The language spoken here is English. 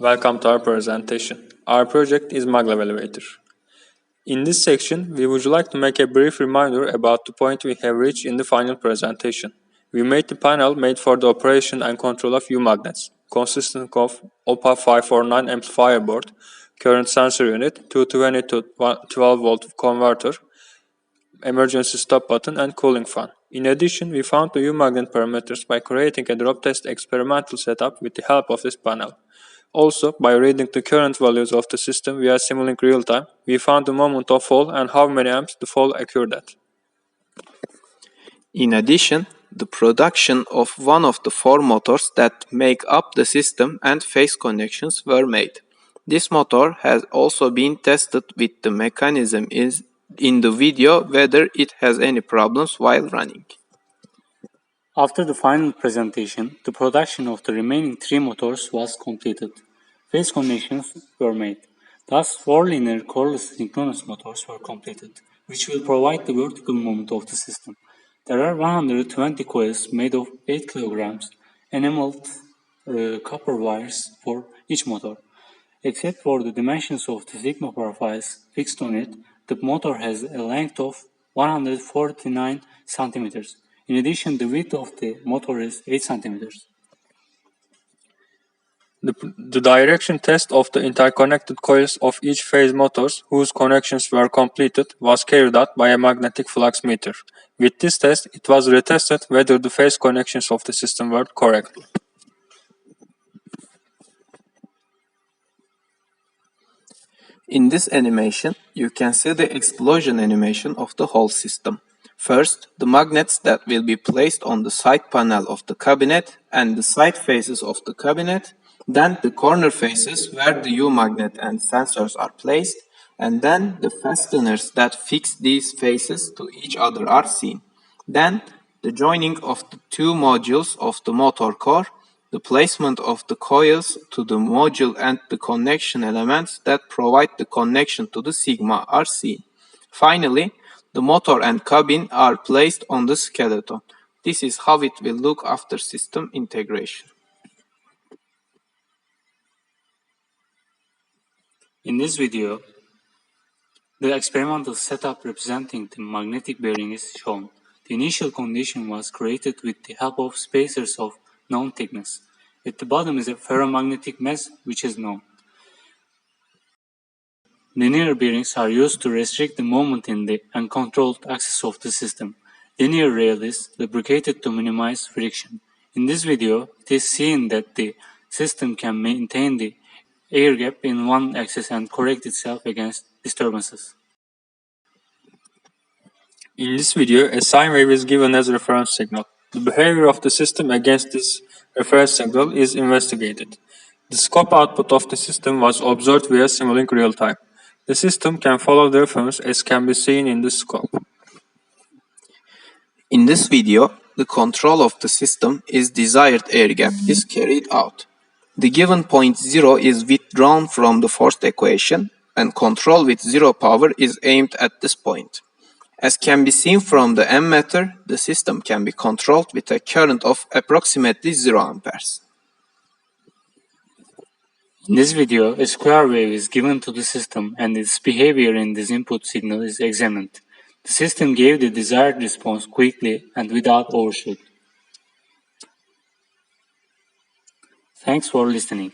Welcome to our presentation. Our project is Maglev elevator. In this section, we would like to make a brief reminder about the point we have reached in the final presentation. We made the panel made for the operation and control of U-magnets, consisting of OPA 549 amplifier board, current sensor unit, 220 to 12 volt converter, emergency stop button, and cooling fan. In addition, we found the U-magnet parameters by creating a drop test experimental setup with the help of this panel. Also, by reading the current values of the system via Simulink real-time, we found the moment of fall and how many amps the fall occurred at. In addition, the production of one of the four motors that make up the system and phase connections were made. This motor has also been tested with the mechanism in the video whether it has any problems while running. After the final presentation, the production of the remaining three motors was completed. Phase connections were made. Thus, four linear coreless synchronous motors were completed, which will provide the vertical movement of the system. There are 120 coils made of 8 kg enameled copper wires for each motor. Except for the dimensions of the sigma profiles fixed on it, the motor has a length of 149 centimeters. In addition, the width of the motor is 8 centimeters. The direction test of the interconnected coils of each phase motors whose connections were completed was carried out by a magnetic flux meter. With this test, it was retested whether the phase connections of the system worked correctly. In this animation, you can see the explosion animation of the whole system. First, the magnets that will be placed on the side panel of the cabinet and the side faces of the cabinet, then the corner faces where the U-magnet and sensors are placed, and then the fasteners that fix these faces to each other are seen. Then, the joining of the two modules of the motor core, the placement of the coils to the module and the connection elements that provide the connection to the sigma are seen. Finally, the motor and cabin are placed on the skeleton. This is how it will look after system integration. In this video, the experimental setup representing the magnetic bearing is shown. The initial condition was created with the help of spacers of known thickness. At the bottom is a ferromagnetic mass which is known. Linear bearings are used to restrict the movement in the uncontrolled axis of the system. Linear rail is lubricated to minimize friction. In this video, it is seen that the system can maintain the air gap in one axis and correct itself against disturbances. In this video, a sine wave is given as reference signal. The behavior of the system against this reference signal is investigated. The scope output of the system was observed via Simulink real-time. The system can follow the reference as can be seen in the scope. In this video, the control of the system is desired air gap is carried out. The given point 0 is withdrawn from the forced equation and control with 0 power is aimed at this point. As can be seen from the ammeter, the system can be controlled with a current of approximately 0 amperes. In this video, a square wave is given to the system and its behavior in this input signal is examined. The system gave the desired response quickly and without overshoot. Thanks for listening.